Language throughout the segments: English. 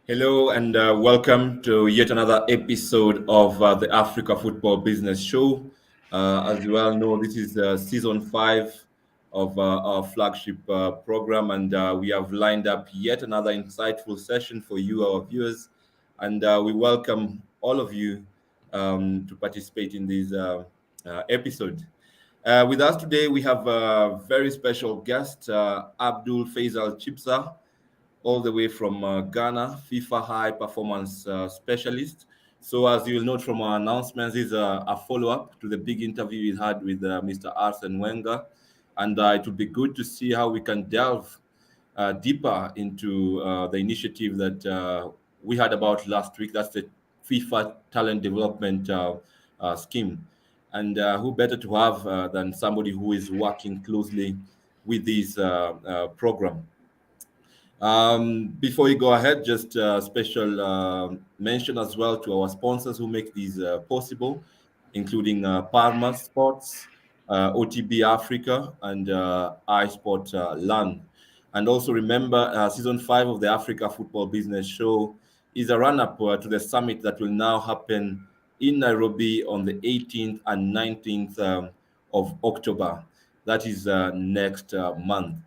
Hello and welcome to yet another episode of the Africa Football Business Show. As you well know, this is season 5 of our flagship program, and we have lined up yet another insightful session for you, our viewers. And we welcome all of you to participate in this episode. With us today, we have a very special guest, Abdul-Faisal Chibsah, all the way from Ghana, FIFA high performance specialist. So, as you'll note from our announcements, this is a follow up to the big interview we had with Mr. Arsène Wenger. And it would be good to see how we can delve deeper into the initiative that we had about last week. That's the FIFA Talent Development Scheme. And who better to have than somebody who is working closely with this program? Before we go ahead, just a special mention as well to our sponsors who make these possible, including Parma Sports, OTB Africa, and iSport LAN. And also remember, season 5 of the Africa Football Business Show is a run-up to the summit that will now happen in Nairobi on the 18th and 19th of October. That is next month.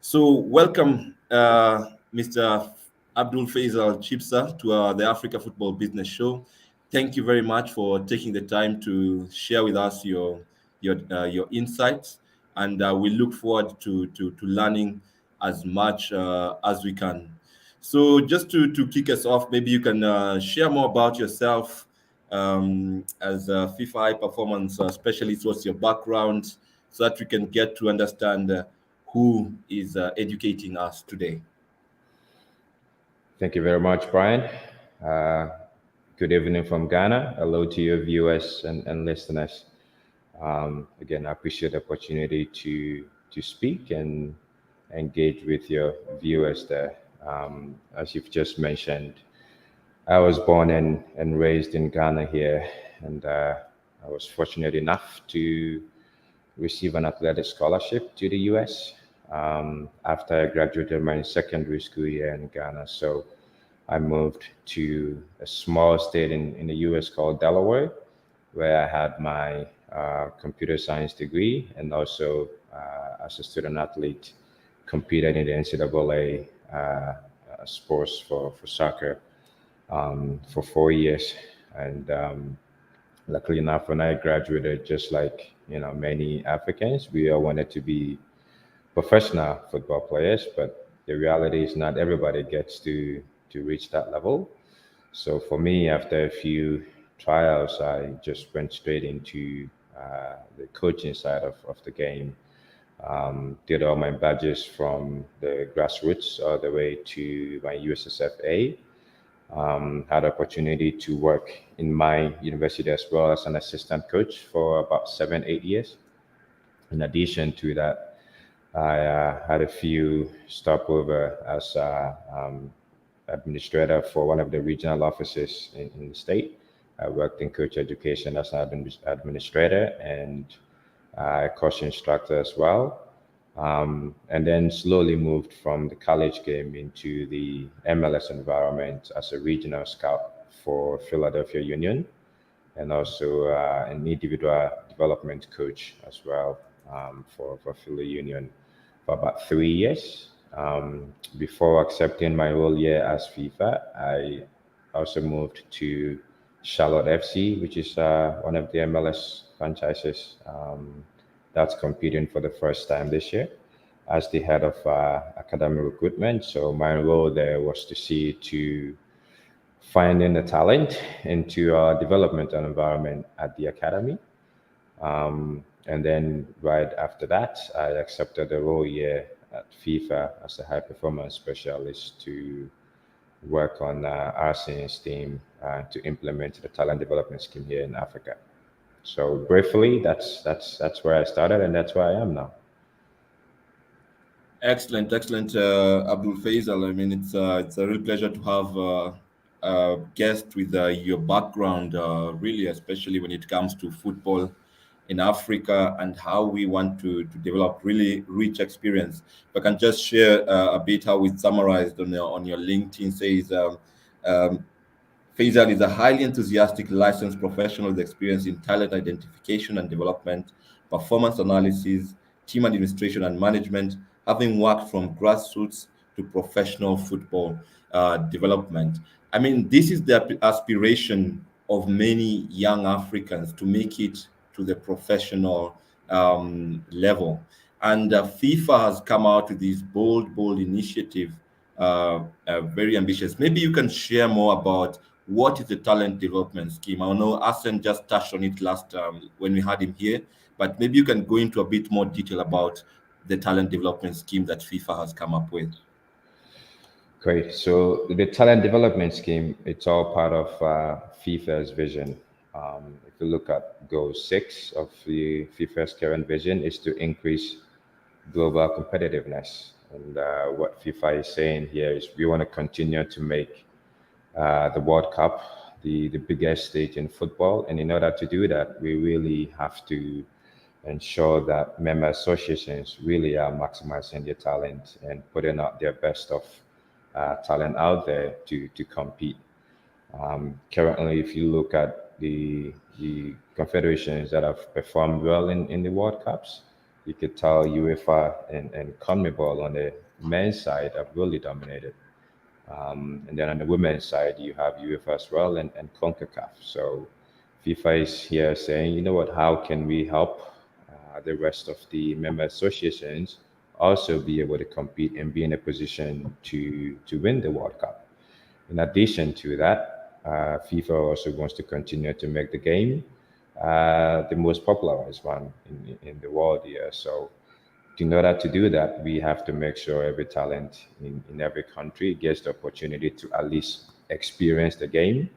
So, welcome, Mr. Abdul Faisal Chibsah, to the Africa Football Business Show. Thank you very much for taking the time to share with us your insights, and we look forward to learning as much as we can. So, just to kick us off, maybe you can share more about yourself as a FIFA high performance specialist. What's your background, so that we can get to understand who is educating us today. Thank you very much, Brian. Uh, Good evening from Ghana. Hello to your viewers and listeners. Again, I appreciate the opportunity to speak and engage with your viewers there. As you've just mentioned, I was born and raised in Ghana here, and I was fortunate enough to receive an athletic scholarship to the US after I graduated my secondary school year in Ghana. So I moved to a small state in the US called Delaware, where I had my computer science degree and also as a student athlete competed in the NCAA sports for soccer for 4 years. And luckily enough, when I graduated, just like many Africans, we all wanted to be professional football players, but the reality is not everybody gets to reach that level. So for me, after a few trials, I just went straight into the coaching side of the game. Did all my badges from the grassroots all the way to my USSFA. Had opportunity to work in my university as well as an assistant coach for about 7, 8 years. In addition to that, I had a few stopover as administrator for one of the regional offices in the state. I worked in coach education as an administrator and a coach instructor as well. And then slowly moved from the college game into the MLS environment as a regional scout for Philadelphia Union and also an individual development coach as well for Philly Union for about 3 years. Before accepting my role here as FIFA, I also moved to Charlotte FC, which is one of the MLS franchises that's competing for the first time this year as the head of academy recruitment. So my role there was to see to finding the talent into our developmental environment at the academy. And then right after that, I accepted the role here at FIFA as a high performance specialist to work on Arsene's team to implement the talent development scheme here in Africa. So briefly, that's where I started, and that's where I am now. Excellent, excellent, Abdul Faisal. I mean, it's a real pleasure to have a guest with your background, really, especially when it comes to football in Africa and how we want to develop really rich experience. If I can just share a bit how it's summarized on your LinkedIn says. Um, Faisal is a highly enthusiastic licensed professional with experience in talent identification and development, performance analysis, team administration and management, having worked from grassroots to professional football development. I mean, this is the aspiration of many young Africans to make it to the professional level. And FIFA has come out with this bold initiative, very ambitious. Maybe you can share more about what is the talent development scheme. I know Arsene just touched on it last when we had him here, but maybe you can go into a bit more detail about the talent development scheme that FIFA has come up with. Great. So the talent development scheme, it's all part of FIFA's vision. If you look at goal 6 of the FIFA's current vision is to increase global competitiveness. And what FIFA is saying here is we want to continue to make the World Cup the biggest stage in football. And in order to do that, we really have to ensure that member associations really are maximizing their talent and putting out their best of talent out there to compete. Currently, if you look at the confederations that have performed well in the World Cups, you could tell UEFA and CONMEBOL on the men's side have really dominated. And then on the women's side, you have UEFA as well and CONCACAF. So FIFA is here saying, you know what, how can we help the rest of the member associations also be able to compete and be in a position to win the World Cup? In addition to that, FIFA also wants to continue to make the game the most popularized one in the world here. So in order to do that, we have to make sure every talent in every country gets the opportunity to at least experience the game.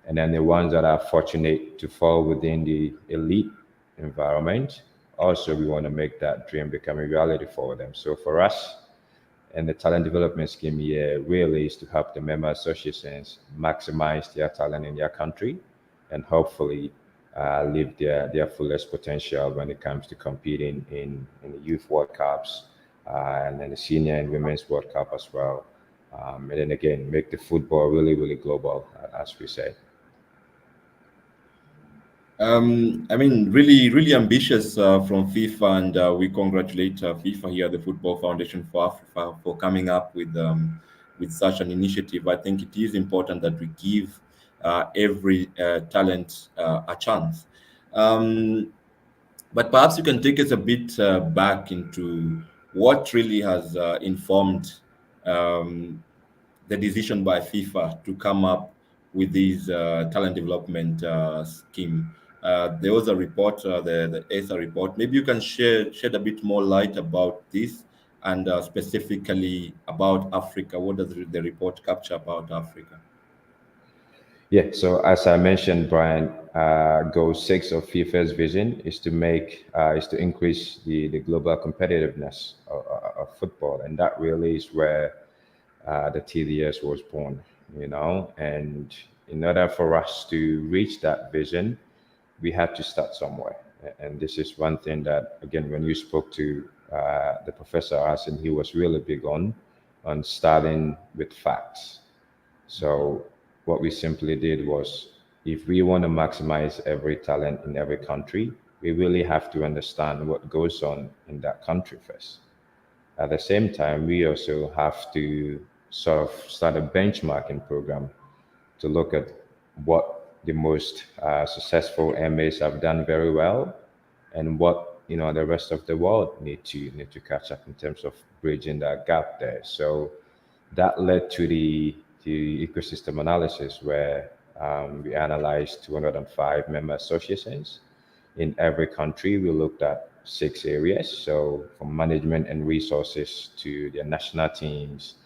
And then the ones that are fortunate to fall within the elite environment, also we want to make that dream become a reality for them. So for us, and the talent development scheme here really is to help the member associations maximize their talent in their country and hopefully live their fullest potential when it comes to competing in the Youth World Cups and then the Senior and Women's World Cup as well. And then again, make the football really global, as we say. I mean, really ambitious from FIFA, and we congratulate FIFA here, the Football Foundation for Africa, for coming up with such an initiative. I think it is important that we give every talent a chance. Um, but perhaps you can take us a bit back into what really has informed um, the decision by FIFA to come up with this talent development scheme. There was a report, the ESA report. Maybe you can shed a bit more light about this and specifically about Africa. What does the report capture about Africa? Yeah, so as I mentioned, Brian, goal 6 of FIFA's vision is to is to increase the global competitiveness of football, and that really is where the TDS was born, you know. And in order for us to reach that vision, we had to start somewhere. And this is one thing that, again, when you spoke to the Professor Arsene, he was really big on starting with facts. So what we simply did was, if we want to maximize every talent in every country, we really have to understand what goes on in that country first. At the same time, we also have to sort of start a benchmarking program to look at what the most successful MAs have done very well and what the rest of the world need to catch up in terms of bridging that gap there. So that led to the ecosystem analysis where we analyzed 205 member associations in every country. We looked at 6 areas, so from management and resources to their national teams,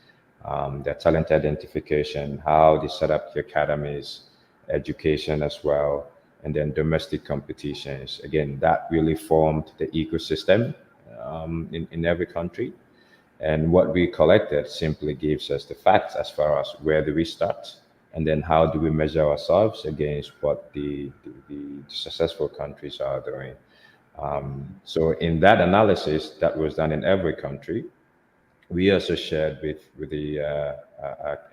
their talent identification, how they set up the academies, education as well, and then domestic competitions. Again, that really formed the ecosystem in every country. And what we collected simply gives us the facts as far as where do we start, and then how do we measure ourselves against what the successful countries are doing. So in that analysis that was done in every country, we also shared with the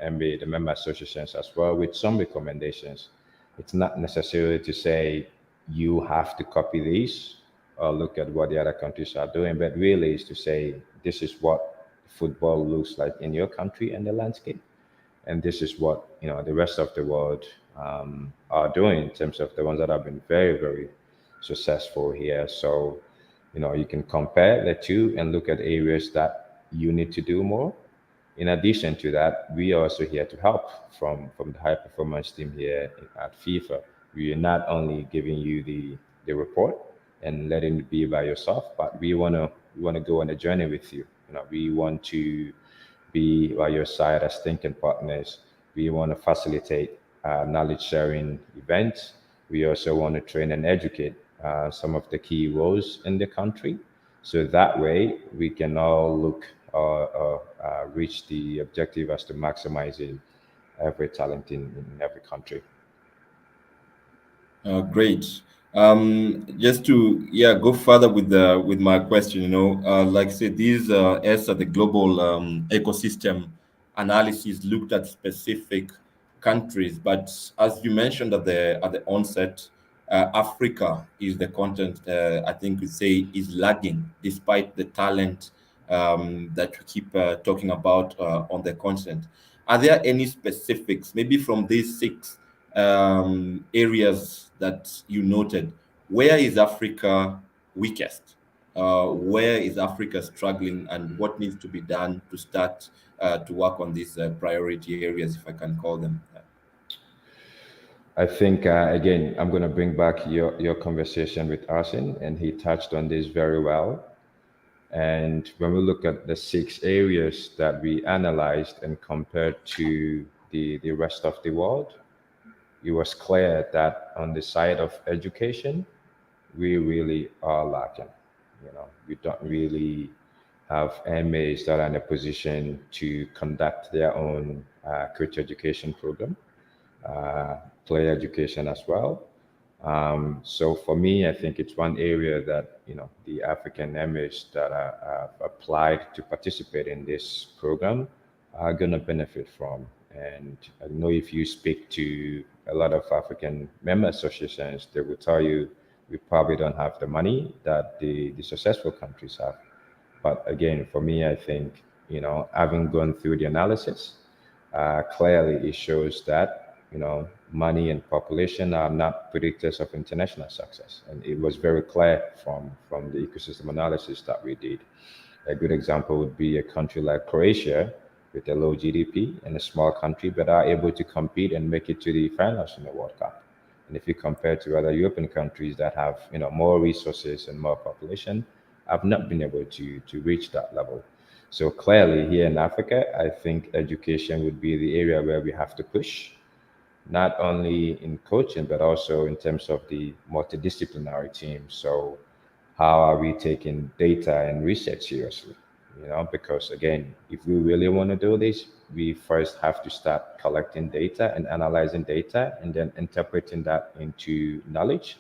MBA, the member associations as well, with some recommendations. It's not necessarily to say you have to copy these or look at what the other countries are doing, but really is to say this is what football looks like in your country and the landscape, and this is what the rest of the world are doing in terms of the ones that have been very very successful here. So you can compare the two and look at areas that you need to do more. In addition to that, we are also here to help from the high performance team here at FIFA. We are not only giving you the report and letting it be by yourself, but we want to go on a journey with you. We want to be by your side as thinking partners. We want to facilitate knowledge sharing events. We also want to train and educate some of the key roles in the country. So that way we can all look reach the objective as to maximizing every talent in every country. Great. Just to go further with the with my question, like I said, these as the global ecosystem analysis looked at specific countries, but as you mentioned at the onset, Africa is the content I think we say is lagging despite the talent that we keep talking about on the continent. Are there any specifics, maybe from these six areas that you noted? Where is Africa weakest? Where is Africa struggling, and what needs to be done to start to work on these priority areas, if I can call them? I think again, I'm going to bring back your conversation with Arsene, and he touched on this very well. And when we look at the six areas that we analyzed and compared to the rest of the world, it was clear that on the side of education, we really are lacking. We don't really have MAs that are in a position to conduct their own coach education program, uh, player education as well. So for me, I think it's one area that the African MAs that are applied to participate in this program are going to benefit from. And I know if you speak to a lot of African member associations, they will tell you we probably don't have the money that the successful countries have. But again, for me, I think having gone through the analysis, clearly it shows that money and population are not predictors of international success, and it was very clear from the ecosystem analysis that we did. A good example would be a country like Croatia with a low GDP and a small country, but are able to compete and make it to the finals in the World Cup. And if you compare to other European countries that have more resources and more population, have not been able to reach that level. So clearly here in Africa, I think education would be the area where we have to push, not only in coaching, but also in terms of the multidisciplinary team. So, how are we taking data and research seriously? Because again, if we really want to do this, we first have to start collecting data and analyzing data and then interpreting that into knowledge,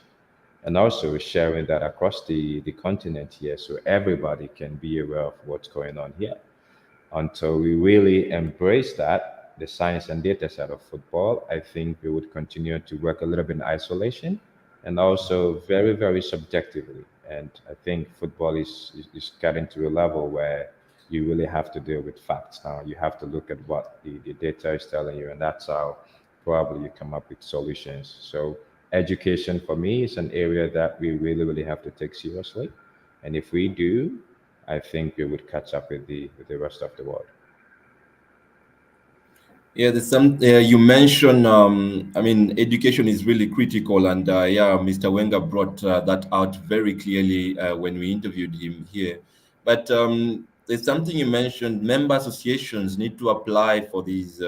and also sharing that across the continent here so everybody can be aware of what's going on here. Until we really embrace that, the science and data side of football, I think we would continue to work a little bit in isolation and also very, very subjectively. And I think football is getting to a level where you really have to deal with facts now. You have to look at what the data is telling you, and that's how probably you come up with solutions. So education for me is an area that we really, really have to take seriously. And if we do, I think we would catch up with the rest of the world. Yeah, there's some you mentioned. I mean, education is really critical, and Mr. Wenger brought that out very clearly when we interviewed him here. But there's something you mentioned. Member associations need to apply for these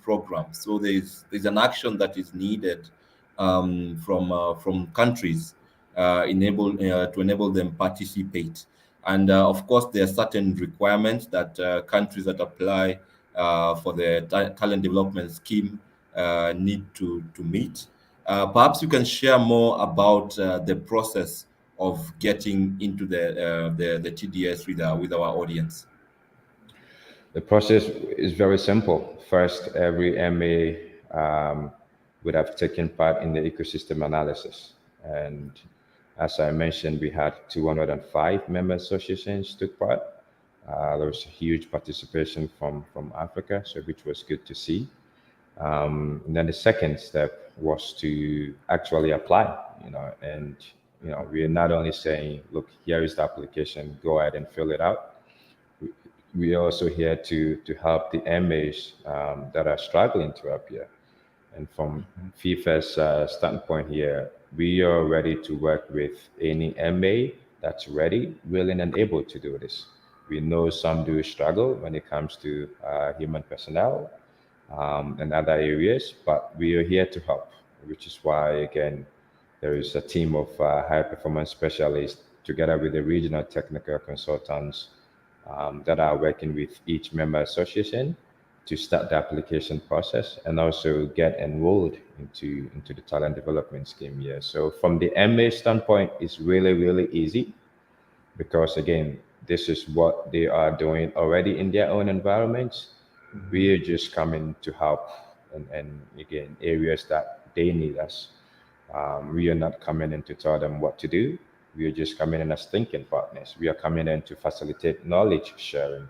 programs. So there's an action that is needed from countries to enable them participate. And of course, there are certain requirements that countries that apply for the talent development scheme need to meet. Perhaps you can share more about the process of getting into the TDS with our audience. The process is very simple. First, every MA would have taken part in the ecosystem analysis. And as I mentioned, we had 205 member associations took part. There was a huge participation from Africa, so which was good to see. And then the second step was to actually apply, and we're not only saying, look, here is the application, go ahead and fill it out. We're also here to help the MAs that are struggling to appear. And from FIFA's standpoint here, we are ready to work with any MA that's ready, willing, and able to do this. We know some do struggle when it comes to human personnel and other areas, but we are here to help, which is why, again, there is a team of high performance specialists together with the regional technical consultants that are working with each member association to start the application process and also get enrolled into the talent development scheme here. So from the MA standpoint, it's really, really easy because again, this is what they are doing already in their own environments. We are just coming to help and again, areas that they need us. We are not coming in to tell them what to do. We are just coming in as thinking partners. We are coming in to facilitate knowledge sharing.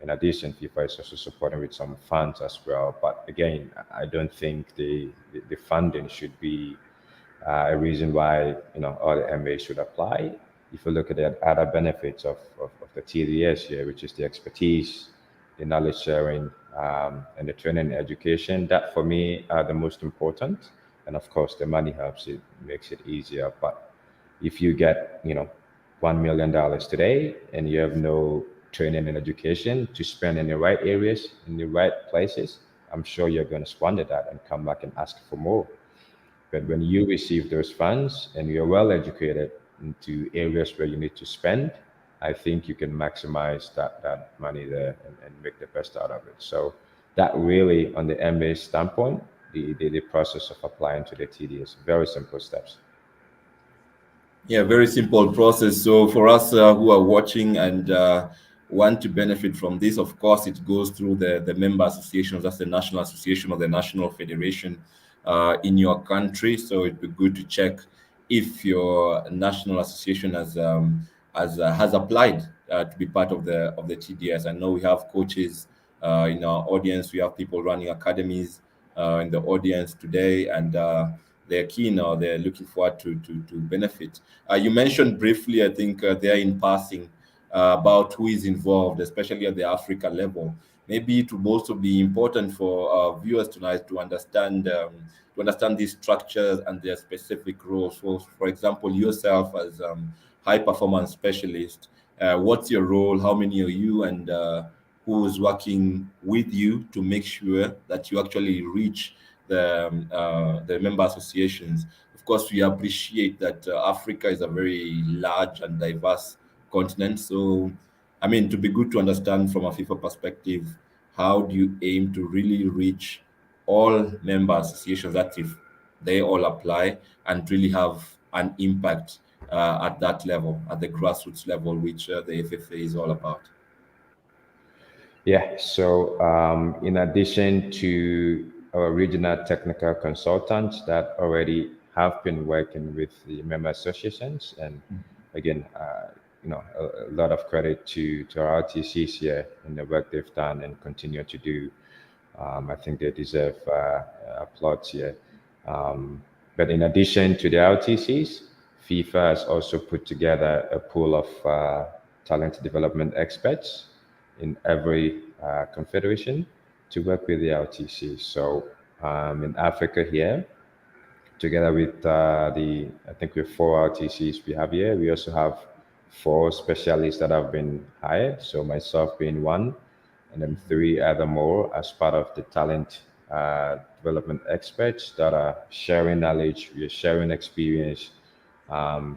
In addition, FIFA is also supporting with some funds as well. But again, I don't think the funding should be a reason why all the MBA should apply. If you look at the other benefits of the TDS here, which is the expertise, the knowledge sharing, and the training and education, that for me are the most important. And of course, the money helps it, makes it easier. But if you get $1 million today and you have no training and education to spend in the right areas, in the right places, I'm sure you're going to squander that and come back and ask for more. But when you receive those funds and you're well educated into areas where you need to spend, I think you can maximize that money there and make the best out of it. So that really, on the MA standpoint, the process of applying to the TDS, very simple steps. Yeah, very simple process. So for us who are watching and want to benefit from this, of course, it goes through the member associations. That's the national association or the national federation in your country. So it'd be good to check if your national association has applied to be part of the TDS. I know we have coaches in our audience. We have people running academies in the audience today, and they're keen or they're looking forward to benefit. You mentioned briefly, I think, there in passing about who is involved, especially at the Africa level. Maybe it would also be important for our viewers tonight to understand these structures and their specific roles. So, for example, yourself as high performance specialist, what's your role? How many are you, and who is working with you to make sure that you actually reach the member associations? Of course, we appreciate that Africa is a very large and diverse continent. So, I mean, to be good to understand from a FIFA perspective, how do you aim to really reach all member associations that if they all apply and really have an impact at that level, at the grassroots level, which the FFA is all about? Yeah, so in addition to our regional technical consultants that already have been working with the member associations, and again, a lot of credit to our RTCs here in the work they've done and continue to do. I think they deserve applause here. But in addition to the RTCs, FIFA has also put together a pool of talent development experts in every confederation to work with the LTC. So in Africa here, together with I think we have four RTCs we have here. We also have four specialists that have been hired. So myself being one, and then three other more as part of the talent development experts that are sharing knowledge, we are sharing experience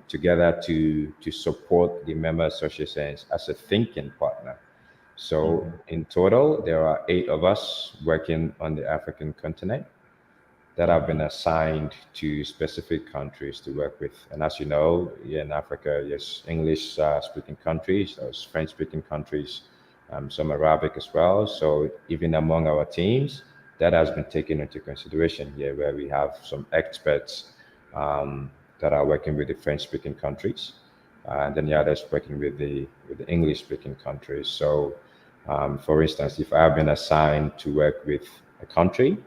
together to support the member associations as a thinking partner. So in total, there are 8 of us working on the African continent that have been assigned to specific countries to work with. And as you know, here in Africa, yes, English speaking countries, there's French speaking countries, some Arabic as well. So even among our teams, that has been taken into consideration here, where we have some experts that are working with the French-speaking countries, and then the others working with the English-speaking countries. So, for instance, if I've been assigned to work with a country,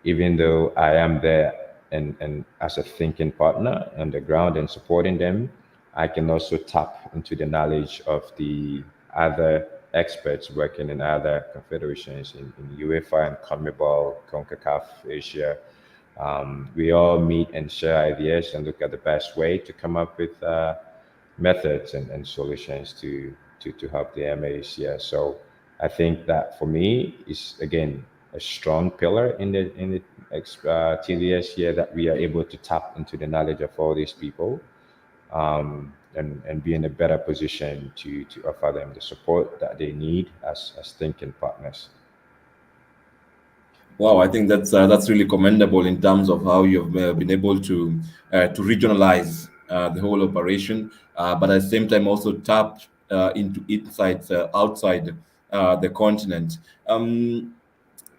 even though I am there and as a thinking partner on the ground and supporting them, I can also tap into the knowledge of the other experts working in other confederations in UEFA and CONMEBOL, CONCACAF, Asia. We all meet and share ideas and look at the best way to come up with methods and solutions to help the MAs. Yeah, so I think that for me is again a strong pillar in the TDS here, that we are able to tap into the knowledge of all these people, and be in a better position to offer them the support that they need as thinking partners. Wow, I think that's really commendable in terms of how you've been able to regionalize the whole operation, but at the same time also tap into insights outside the continent.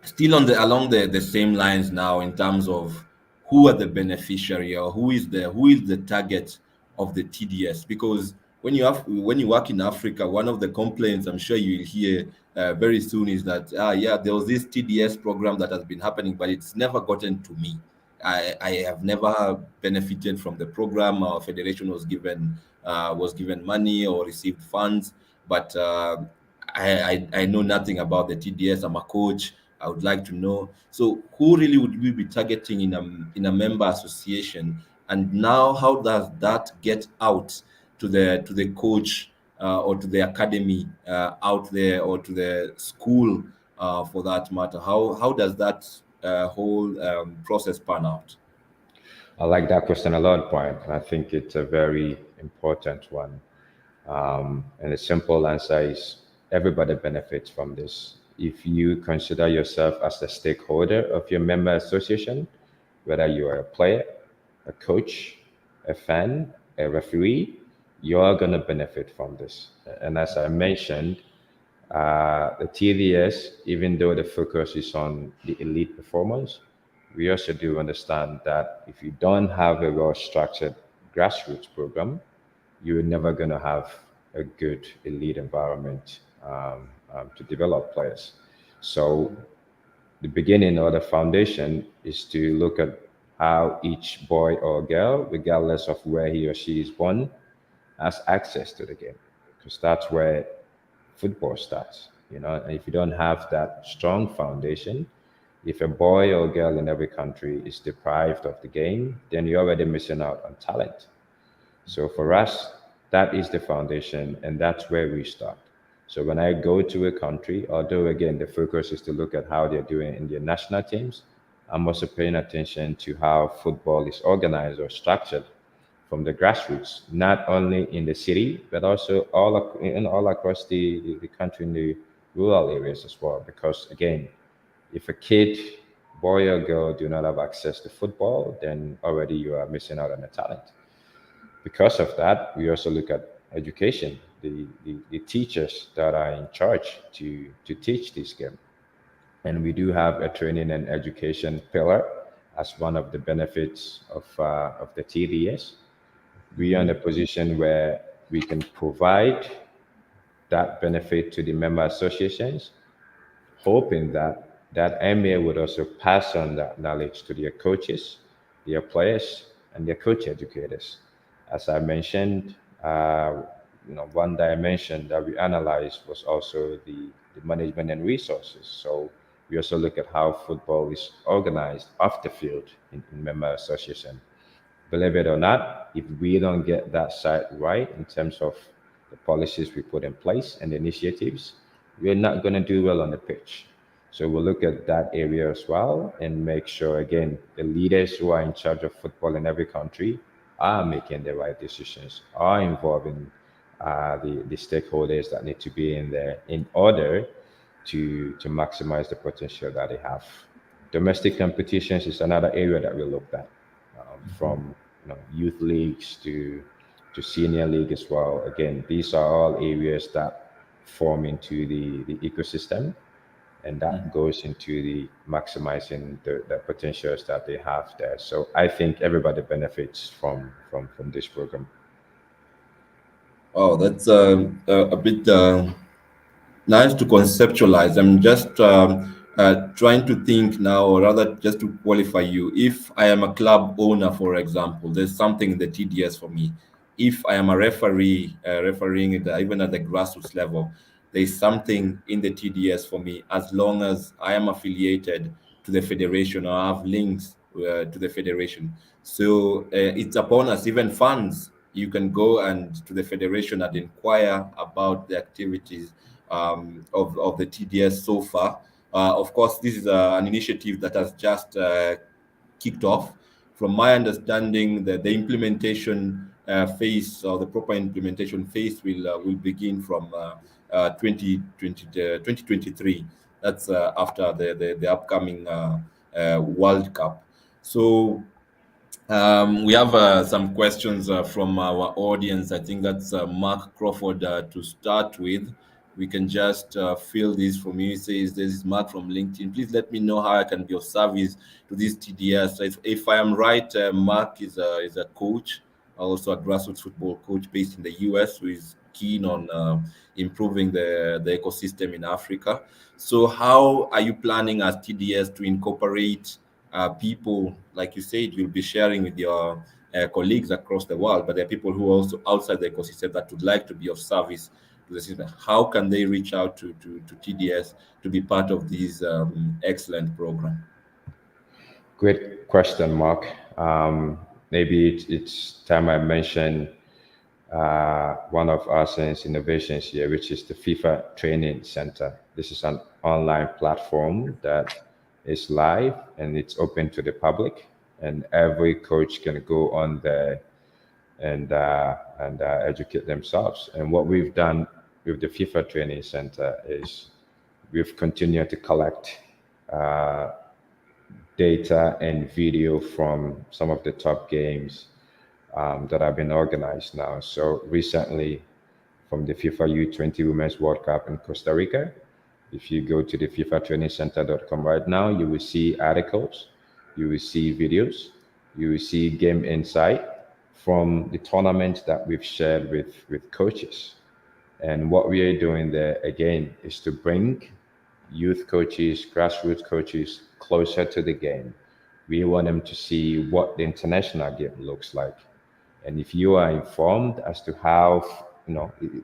Still on the along the same lines now, in terms of who are the beneficiary, or who is the target of the TDS, because when you work in Africa, one of the complaints I'm sure you'll hear very soon is that yeah, there was this TDS program that has been happening, but it's never gotten to me. I have never benefited from the program. Our federation was given money or received funds, but I know nothing about the TDS. I'm a coach. I would like to know. So, who really would we be targeting in a member association? And now, how does that get out to the coach, or to the academy out there, or to the school, for that matter? How does that whole process pan out? I like that question a lot, Brian. I think it's a very important one. And the simple answer is everybody benefits from this. If you consider yourself as a stakeholder of your member association, whether you are a player, a coach, a fan, a referee, you're going to benefit from this. And as I mentioned, the TDS, even though the focus is on the elite performance, we also do understand that if you don't have a well structured grassroots program, you're never going to have a good elite environment to develop players. So the beginning or the foundation is to look at how each boy or girl, regardless of where he or she is born, has access to the game, because that's where football starts. And if you don't have that strong foundation, if a boy or girl in every country is deprived of the game, then you're already missing out on talent. So for us, that is the foundation, and that's where we start. So when I go to a country, although again the focus is to look at how they're doing in their national teams, I'm also paying attention to how football is organized or structured from the grassroots, not only in the city but also all across the country in the rural areas as well. Because again, if a kid, boy or girl, do not have access to football, then already you are missing out on the talent. Because of that, we also look at education, the teachers that are in charge to teach this game. And we do have a training and education pillar as one of the benefits of the TDS. We are in a position where we can provide that benefit to the member associations, hoping that that MA would also pass on that knowledge to their coaches, their players, and their coach educators. As I mentioned, one dimension that we analyzed was also the management and resources. So we also look at how football is organized off the field in member association. Believe it or not, if we don't get that side right in terms of the policies we put in place and the initiatives, we're not going to do well on the pitch. So we'll look at that area as well and make sure, again, the leaders who are in charge of football in every country are making the right decisions, are involving the stakeholders that need to be in there in order to maximize the potential that they have. Domestic competitions is another area that we looked at, from youth leagues to senior league as well. Again, these are all areas that form into the ecosystem, and that goes into the maximizing the potentials that they have there. So I think everybody benefits from this program. Oh, that's a bit nice to conceptualize. I'm just trying to think now, or rather, just to qualify you. If I am a club owner, for example, there's something in the TDS for me. If I am a referee, refereeing even at the grassroots level, there's something in the TDS for me as long as I am affiliated to the federation or I have links to the federation. So it's upon us, even fans. You can go and to the federation and inquire about the activities of the TDS so far. Of course, this is an initiative that has just kicked off. From my understanding, the implementation phase or the proper implementation phase will begin from 2023. That's after the upcoming World Cup. So we have some questions from our audience. I think that's Mark Crawford to start with. We can just fill this from you. He says, "This is Mark from LinkedIn. Please let me know how I can be of service to this TDS." If I am right, Mark is a coach, also a grassroots football coach based in the US, who is keen on improving the ecosystem in Africa. So, how are you planning as TDS to incorporate people, like you said, you'll be sharing with your colleagues across the world, but there are people who are also outside the ecosystem that would like to be of service to the system. How can they reach out to TDS to be part of this excellent program? Great question, Mark. Maybe it's time I mention one of Arsen's innovations here, which is the FIFA Training Center. This is an online platform that is live and it's open to the public, and every coach can go on there and educate themselves. And what we've done with the FIFA Training Center is we've continued to collect data and video from some of the top games that have been organized now. So recently, from the FIFA U20 Women's World Cup in Costa Rica, if you go to the FIFAtrainingcenter.com right now, you will see articles, you will see videos, you will see game insight from the tournament that we've shared with coaches. And what we are doing there again is to bring youth coaches, grassroots coaches closer to the game. We want them to see what the international game looks like. And if you are informed as to how,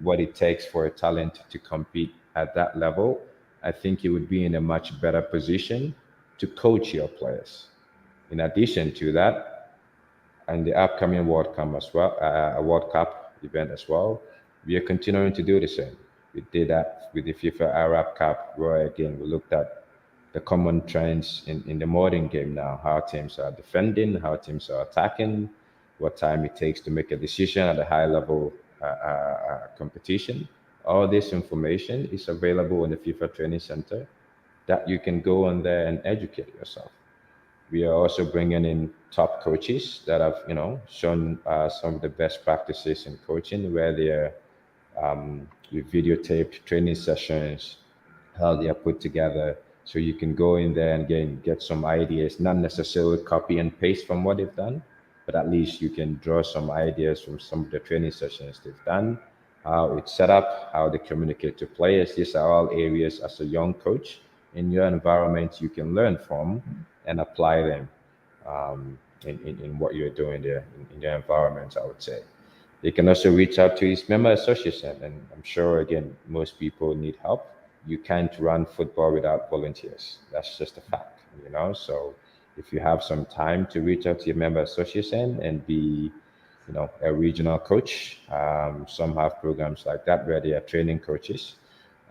what it takes for a talent to compete at that level, I think you would be in a much better position to coach your players. In addition to that, and the upcoming World Cup event as well, we are continuing to do the same. We did that with the FIFA Arab Cup, where again we looked at the common trends in the modern game now, how teams are defending, how teams are attacking, what time it takes to make a decision at a high level competition. All this information is available in the FIFA Training Center that you can go on there and educate yourself. We are also bringing in top coaches that have, shown some of the best practices in coaching, where they're with videotaped training sessions, how they are put together. So you can go in there and again get some ideas, not necessarily copy and paste from what they've done, but at least you can draw some ideas from some of the training sessions they've done, how it's set up, how they communicate to players. These are all areas as a young coach in your environment you can learn from and apply them in what you're doing there in your environment, I would say. They can also reach out to his member association, and I'm sure, again, most people need help. You can't run football without volunteers. That's just a fact. So if you have some time to reach out to your member association and be, a regional coach, some have programs like that where they are training coaches.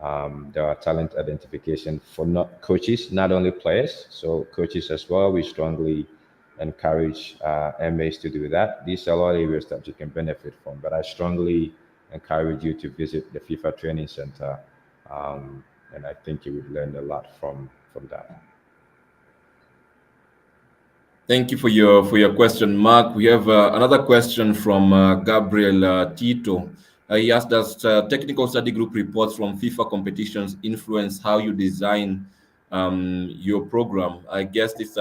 There are talent identification for not coaches, not only players, so coaches as well. We strongly encourage MAs to do that. These are all areas that you can benefit from, but I strongly encourage you to visit the FIFA Training Center, and I think you would learn a lot from that. Thank you for your question, Mark. We have another question from Gabriel Tito. He asked, does technical study group reports from FIFA competitions influence how you design your program? I guess this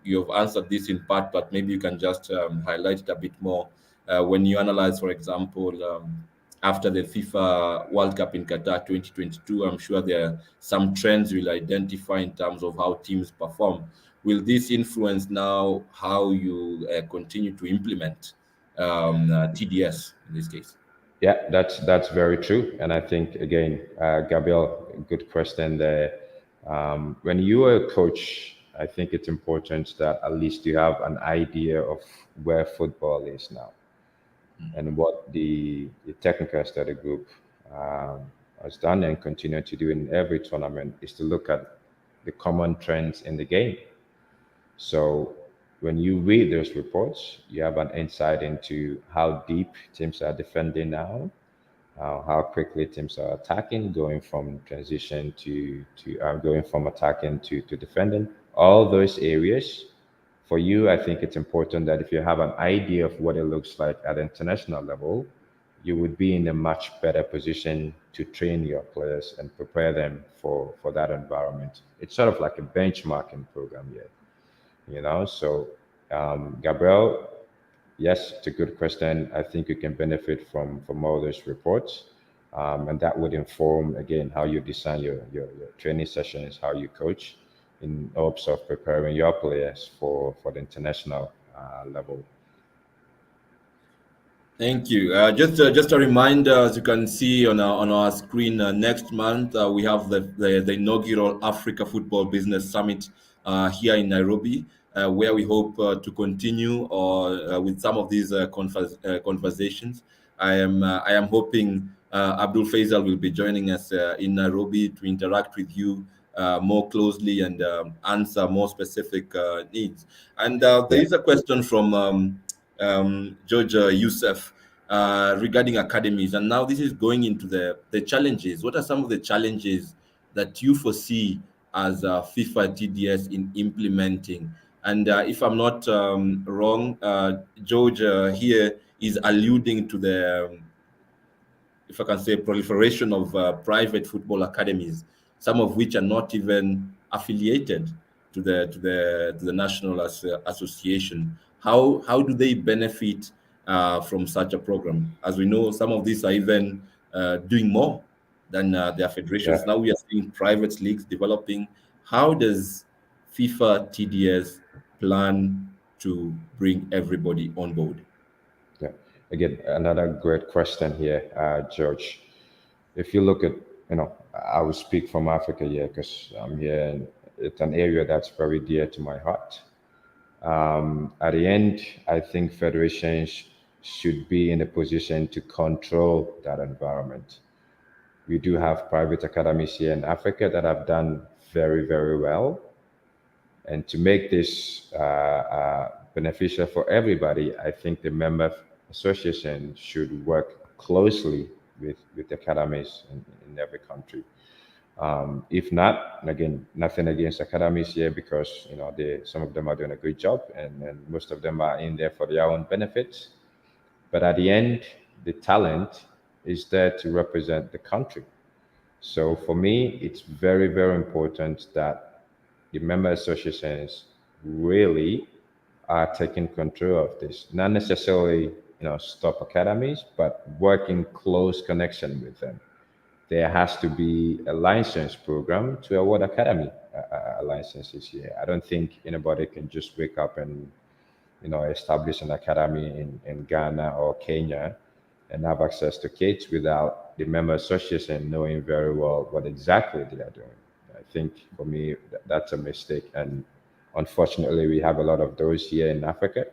you've answered this in part, but maybe you can just highlight it a bit more. When you analyze, for example, after the FIFA World Cup in Qatar 2022, I'm sure there are some trends you'll identify in terms of how teams perform. Will this influence now how you continue to implement TDS in this case? Yeah, that's very true. And I think again, Gabriel, good question there. When you are a coach, I think it's important that at least you have an idea of where football is now, and what the technical study group has done and continue to do in every tournament is to look at the common trends in the game. So when you read those reports, you have an insight into how deep teams are defending now, how quickly teams are attacking, going from transition to going from attacking to defending. All those areas, for you, I think it's important that if you have an idea of what it looks like at international level, you would be in a much better position to train your players and prepare them for that environment. It's sort of like a benchmarking program here, So, Gabriel, yes, it's a good question. I think you can benefit from all those reports, and that would inform again how you design your training sessions, how you coach, in hopes of preparing your players for the international level. Thank you. Just a reminder, as you can see on our screen, next month we have the inaugural Africa Football Business Summit here in Nairobi, where we hope to continue or with some of these conversations. I am hoping Abdul-Faisal will be joining us in Nairobi to interact with you more closely and answer more specific needs. And there Yeah, is a question from George Youssef regarding academies. And now this is going into the challenges. What are some of the challenges that you foresee as FIFA TDS in implementing? And if I'm not wrong, George here is alluding to the if I can say, proliferation of private football academies, some of which are not even affiliated to the national association. How do they benefit from such a program? As we know, some of these are even doing more than their federations. yeah. Now we are seeing private leagues developing. How does FIFA TDS plan to bring everybody on board? Yeah. Again, another great question here, George. If you look at, I will speak from Africa here because I'm here, and it's an area that's very dear to my heart. At the end, I think federations should be in a position to control that environment. We do have private academies here in Africa that have done very, very well. And to make this beneficial for everybody, I think the member association should work closely with academies in every country. If not, and again, nothing against academies here because some of them are doing a good job, and most of them are in there for their own benefits. But at the end, the talent is there to represent the country. So for me, it's very, very important that the member associations really are taking control of this. Not necessarily, stop academies, but work in close connection with them. There has to be a license program to award academy licenses here. I don't think anybody can just wake up and establish an academy in Ghana or Kenya and have access to kids without the member association knowing very well what exactly they are doing. I think for me, that's a mistake. And unfortunately, we have a lot of those here in Africa.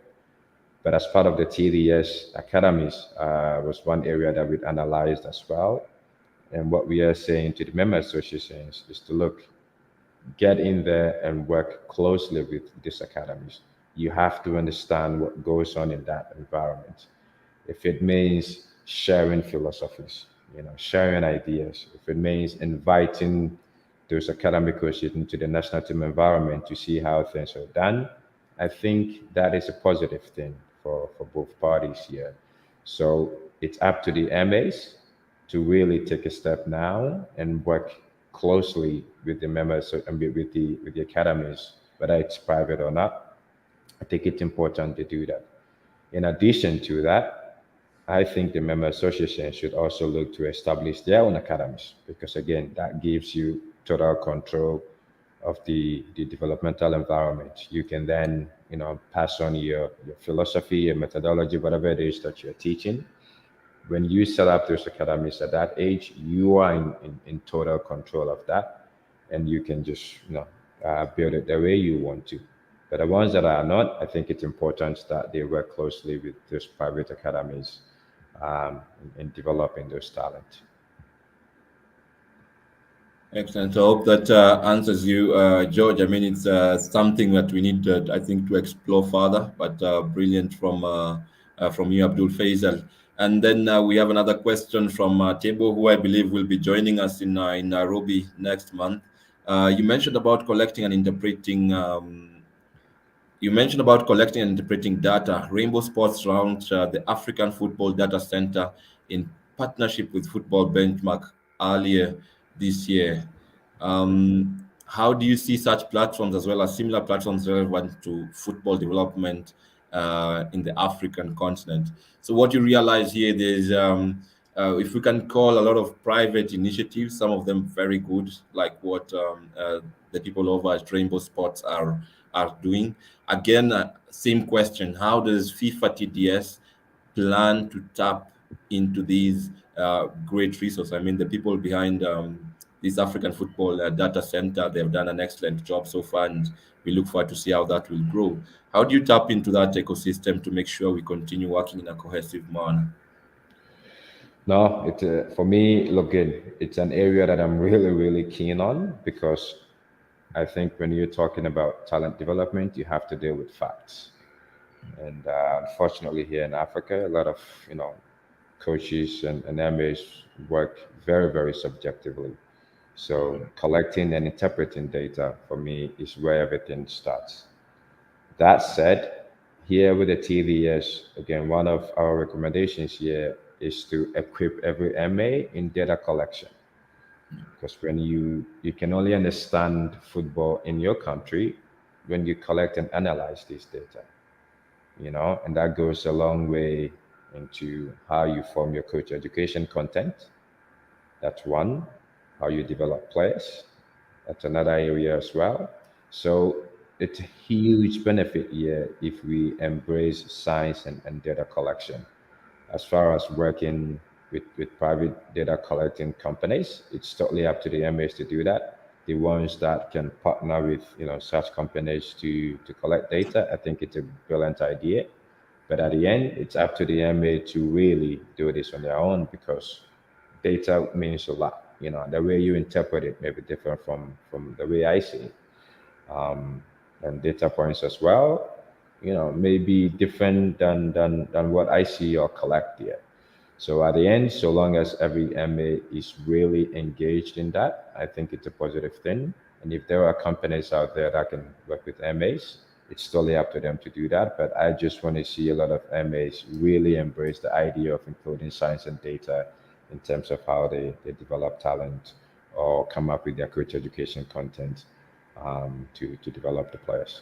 But as part of the TDS academies was one area that we analyzed as well. And what we are saying to the member associations is to look, get in there and work closely with these academies. You have to understand what goes on in that environment. If it means sharing philosophies, sharing ideas, if it means inviting those academic coaches into the national team environment to see how things are done, I think that is a positive thing for both parties here. So it's up to the MAs to really take a step now and work closely with the members and with the academies, whether it's private or not. I think it's important to do that. In addition to that, I think the member association should also look to establish their own academies because again, that gives you total control of the developmental environment. You can then, pass on your philosophy, your methodology, whatever it is that you're teaching. When you set up those academies at that age, you are in total control of that, and you can just build it the way you want to. But the ones that are not, I think it's important that they work closely with those private academies in developing those talent. Excellent. I hope that answers you, George. I mean, it's something that we need, I think, to explore further. But brilliant from you, Abdul Faisal. And then we have another question from Tebo, who I believe will be joining us in Nairobi next month. You mentioned about collecting and interpreting. You mentioned about collecting and interpreting data. Rainbow Sports launched the African Football Data Center in partnership with Football Benchmark earlier this year. How do you see such platforms as well as similar platforms relevant to football development in the African continent? So what you realize here, there's if we can call a lot of private initiatives, some of them very good, like what the people over at Rainbow Sports are doing. Again, same question: how does FIFA TDS plan to tap into these great resources? I mean, the people behind this African Football Data Center, they've done an excellent job so far, and we look forward to see how that will grow. How do you tap into that ecosystem to make sure we continue working in a cohesive manner? No, for me, look, it's an area that I'm really, really keen on because I think when you're talking about talent development, you have to deal with facts. And unfortunately, here in Africa, a lot of coaches and MAs work very, very subjectively. So collecting and interpreting data for me is where everything starts. That said, here with the TVS, again, one of our recommendations here is to equip every MA in data collection. Because when you can only understand football in your country when you collect and analyze this data, and that goes a long way into how you form your coach education content. That's one. How you develop players. That's another area as well. So it's a huge benefit here if we embrace science and data collection. As far as working with private data collecting companies, it's totally up to the MAs to do that. The ones that can partner with such companies to collect data, I think it's a brilliant idea. But at the end, it's up to the MA to really do this on their own because data means a lot. The way you interpret it may be different from the way I see it. And data points as well, may be different than what I see or collect here. So at the end, so long as every MA is really engaged in that, I think it's a positive thing. And if there are companies out there that can work with MAs, it's totally up to them to do that. But I just want to see a lot of MAs really embrace the idea of including science and data in terms of how they develop talent or come up with their coach education content to develop the players.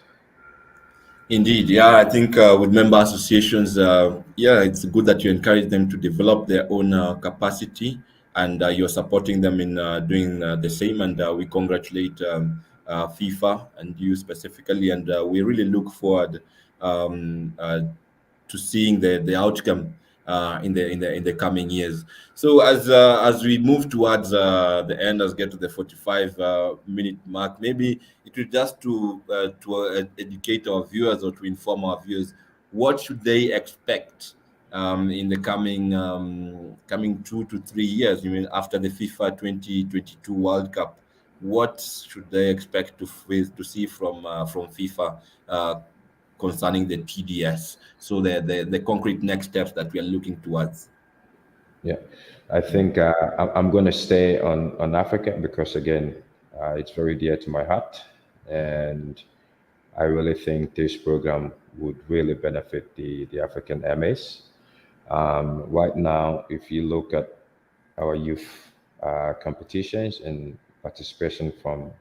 Indeed, yeah, I think with member associations, yeah, it's good that you encourage them to develop their own capacity, and you're supporting them in doing the same. And we congratulate FIFA and you specifically, and we really look forward to seeing the outcome in the coming years. So as we move towards the end, as get to the 45 minute mark, maybe it will just to educate our viewers or to inform our viewers what should they expect in the coming 2 to 3 years. You mean after the FIFA 2022 World Cup? What should they expect to see from FIFA concerning the TDS? So the concrete next steps that we are looking towards. Yeah, I think I'm going to stay on Africa because again, it's very dear to my heart, and I really think this program would really benefit the African MAs. Right now, if you look at our youth competitions and participation from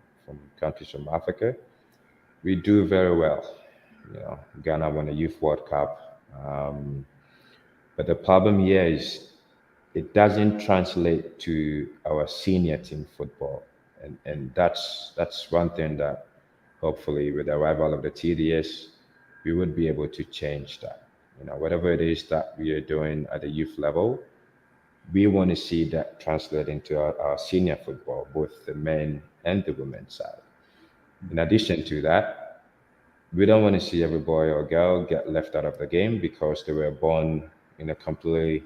countries from Africa, we do very well. Ghana won a Youth World Cup, but the problem here is it doesn't translate to our senior team football, and that's one thing that hopefully with the arrival of the TDS, we would be able to change that. Whatever it is that we are doing at the youth level, we want to see that translate into our senior football, both the men and the women's side. In addition to that, we don't want to see every boy or girl get left out of the game because they were born in a completely,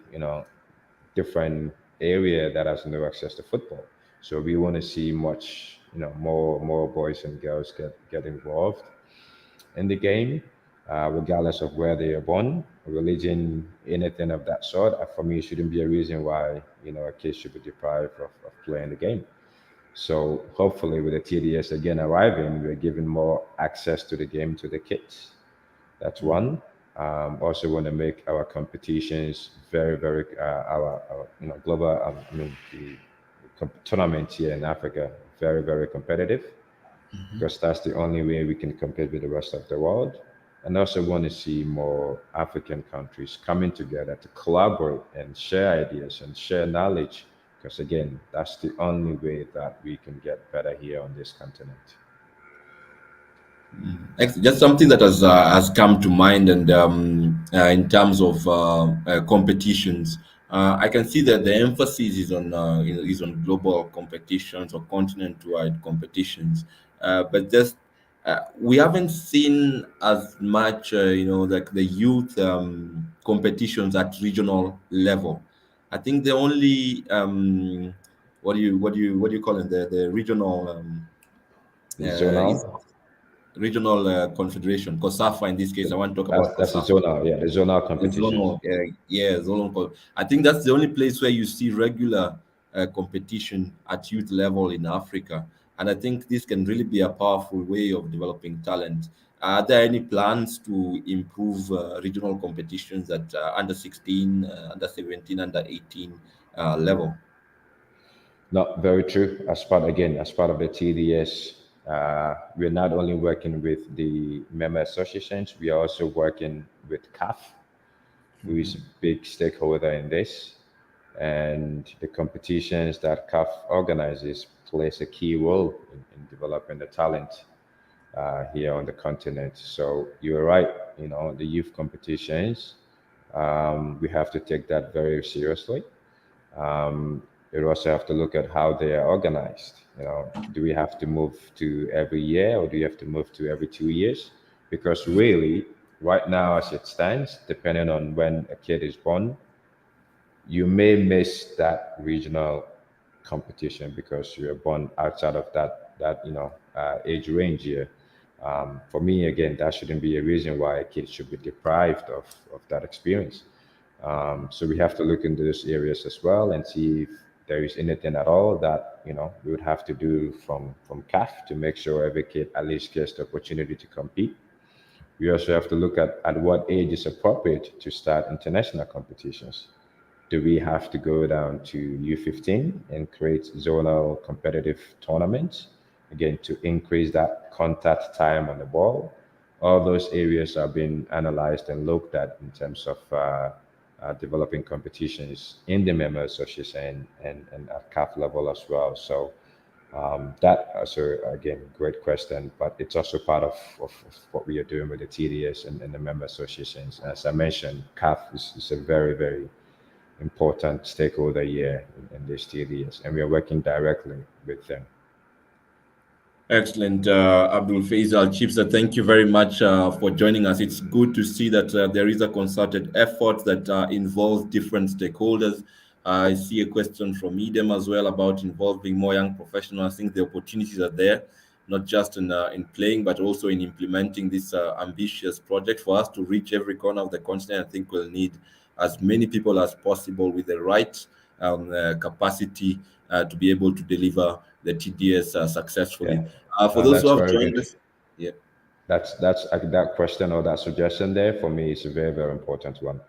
different area that has no access to football. So we want to see much, more boys and girls get involved in the game, regardless of where they are born, religion, anything of that sort. For me, it shouldn't be a reason why a kid should be deprived of playing the game. So hopefully, with the TDS again arriving, we're giving more access to the game to the kids. That's one. Also, want to make our competitions very, very our global. The tournament here in Africa very, very competitive because that's the only way we can compete with the rest of the world. And also want to see more African countries coming together to collaborate and share ideas and share knowledge. Because again, that's the only way that we can get better here on this continent. Just something that has come to mind, and in terms of competitions, I can see that the emphasis is on global competitions or continent-wide competitions, but just we haven't seen as much, like the youth competitions at regional level. I think the only what do you call it, the regional is Zonal, regional confederation, because SAFA in this case, I want to talk about that's the COSAFA. zonal, yeah, the zonal The competitions. zonal, yeah, zonal. I think that's the only place where you see regular competition at youth level in Africa, and I think this can really be a powerful way of developing talent. Are there any plans to improve regional competitions at under 16, under 17, under 18 level? Not very true. As part of the TDS, we're not only working with the member associations, we are also working with CAF, who is a big stakeholder in this. And the competitions that CAF organizes plays a key role in developing the talent here on the continent. So you're right, the youth competitions, we have to take that very seriously. You also have to look at how they are organized. Do we have to move to every year or do you have to move to every 2 years? Because really, right now, as it stands, depending on when a kid is born, you may miss that regional competition because you were born outside of that age range here. For me, again, that shouldn't be a reason why a kid should be deprived of that experience. So we have to look into those areas as well and see if there is anything at all that we would have to do from CAF to make sure every kid at least gets the opportunity to compete. We also have to look at what age is appropriate to start international competitions. Do we have to go down to U15 and create zonal competitive tournaments again to increase that contact time on the ball? All those areas are being analyzed and looked at in terms of developing competitions in the member association and at CAF level as well. So that also again great question, but it's also part of what we are doing with the TDS and the member associations. As I mentioned, CAF is a very, very important stakeholder here in this TDS, and we are working directly with them. Excellent, Abdul-Faisal. Chibsah, thank you very much for joining us. It's good to see that there is a concerted effort that involves different stakeholders. I see a question from Edem as well about involving more young professionals. I think the opportunities are there, not just in playing, but also in implementing this ambitious project. For us to reach every corner of the continent, I think we'll need as many people as possible with the right capacity to be able to deliver the TDS successfully. Yeah, For those who that's have very joined good. us, yeah. That's that question or that suggestion there for me is a very, very important one.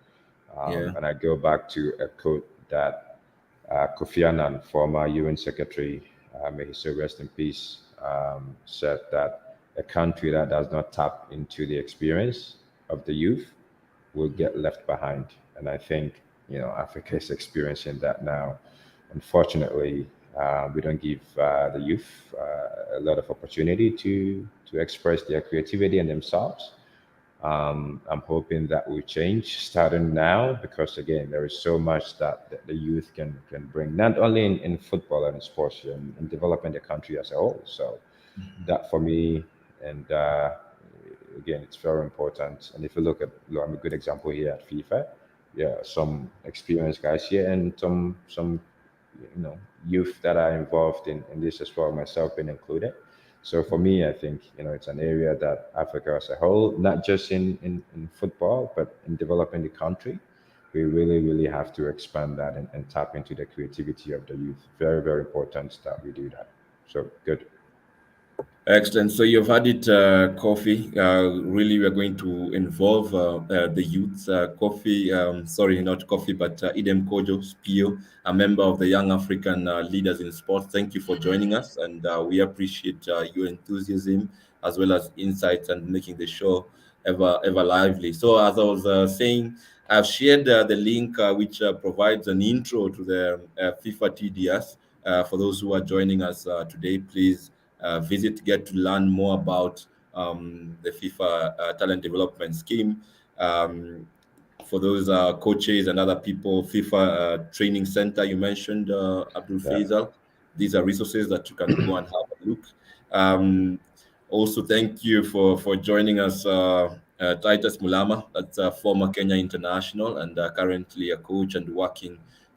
Yeah. And I go back to a quote that Kofi Annan, former UN Secretary, may he so rest in peace, said that a country that does not tap into the experience of the youth will get left behind. And I think, Africa is experiencing that now. Unfortunately, we don't give the youth a lot of opportunity to express their creativity and themselves. I'm hoping that will change starting now because again, there is so much that the youth can bring, not only in football and in sports, in developing the country as a whole. So that for me, and again, it's very important. And if you look at, I'm a good example here at FIFA. Yeah, some experienced guys here and some youth that are involved in this as well, myself being included. So for me, I think it's an area that Africa as a whole, not just in football, but in developing the country, we really really have to expand that and tap into the creativity of the youth. Very very important that we do that. So good. Excellent. So you've had it, coffee. Really, we are going to involve the youths. Coffee, sorry, not coffee, but Idem Kojo Spio, a member of the Young African Leaders in Sports. Thank you for joining us, and we appreciate your enthusiasm as well as insights and making the show ever lively. So, as I was saying, I've shared the link which provides an intro to the FIFA TDS. For those who are joining us today, please visit, get to learn more about the FIFA Talent Development Scheme. For those coaches and other people, FIFA Training Center, you mentioned, Yeah. Abdul-Faisal. These are resources that you can go and have a look. Um, Also, thank you for joining us, Titus Mulama. That's a former Kenya international and currently a coach and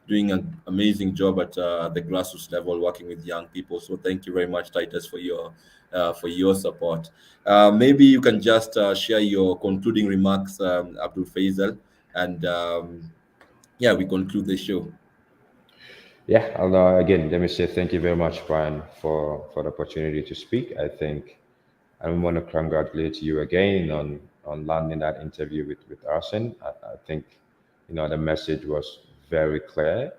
doing an amazing job at the grassroots level, working with young people. So thank you very much, Titus, for your support. Maybe you can just share your concluding remarks, Abdul Faisal, and yeah, we conclude the show. Yeah, again, let me say thank you very much, Brian, for the opportunity to speak. I think I want to congratulate you again on landing that interview with Arsene. I think the message was very clear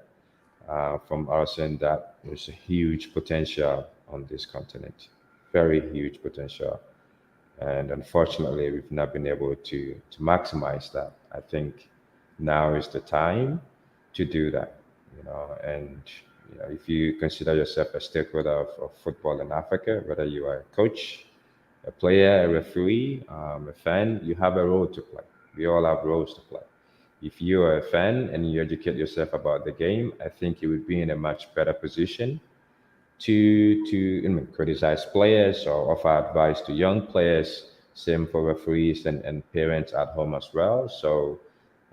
from Arsene that there's a huge potential on this continent, very huge potential, and unfortunately, we've not been able to maximize that. I think now is the time to do that. And if you consider yourself a stakeholder of football in Africa, whether you are a coach, a player, a referee, a fan, you have a role to play. We all have roles to play. If you are a fan and you educate yourself about the game, I think you would be in a much better position to criticize players or offer advice to young players. Same for referees and parents at home as well. So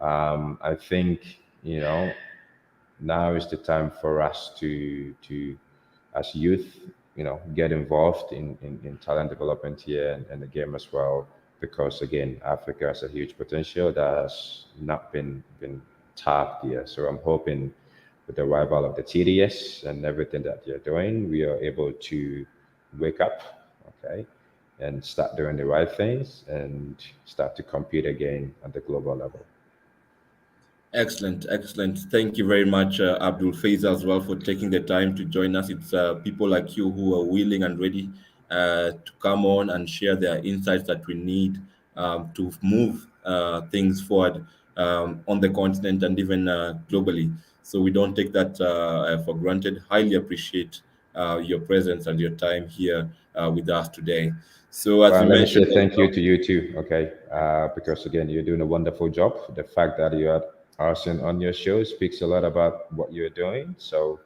I think now is the time for us to as youth get involved in talent development here and the game as well, because again Africa has a huge potential that has not been tapped here. So I'm hoping with the arrival of the TDS and everything that you're doing, we are able to wake up, okay, and start doing the right things and start to compete again at the global level. Excellent, excellent. Thank you very much, Abdul Faiz, as well, for taking the time to join us. It's people like you who are willing and ready to come on and share their insights that we need to move things forward on the continent and even globally. So we don't take that for granted. Highly appreciate your presence and your time here with us today. So, as Well, we let me mentioned, say thank you to you too, okay? Because again, you're doing a wonderful job. The fact that you had Arsene on your show speaks a lot about what you're doing. So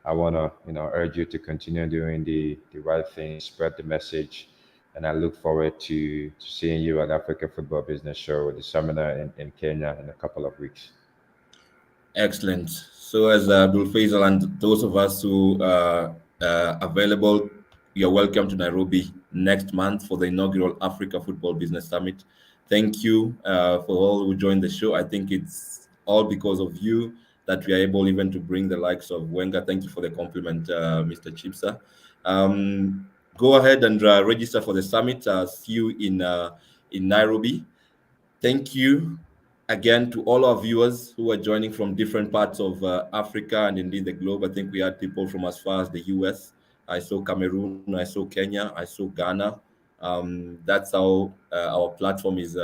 I want to, urge you to continue doing the right thing, spread the message, and I look forward to seeing you at Africa Football Business Show, the seminar in Kenya in a couple of weeks. excellent. So, as Abdul Faisal and those of us who are available, you're welcome to Nairobi next month for the inaugural Africa Football Business Summit. Thank you for all who joined the show. I think it's all because of you that we are able even to bring the likes of Wenger. Thank you for the compliment, Mr. Chibsah. Go ahead and register for the summit. See you in Nairobi. Thank you. again, to all our viewers who are joining from different parts of Africa and indeed the globe. I think we had people from as far as the US. I saw Cameroon, I saw Kenya, I saw Ghana. That's how our platform is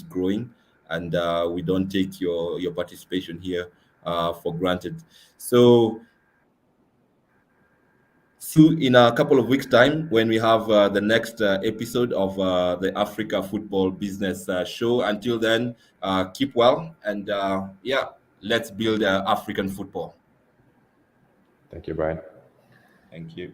growing, and we don't take your participation here for granted. So see you in a couple of weeks' time when we have the next episode of the Africa Football Business Show. Until then, keep well, and yeah, let's build African football. Thank you, Brian. Thank you.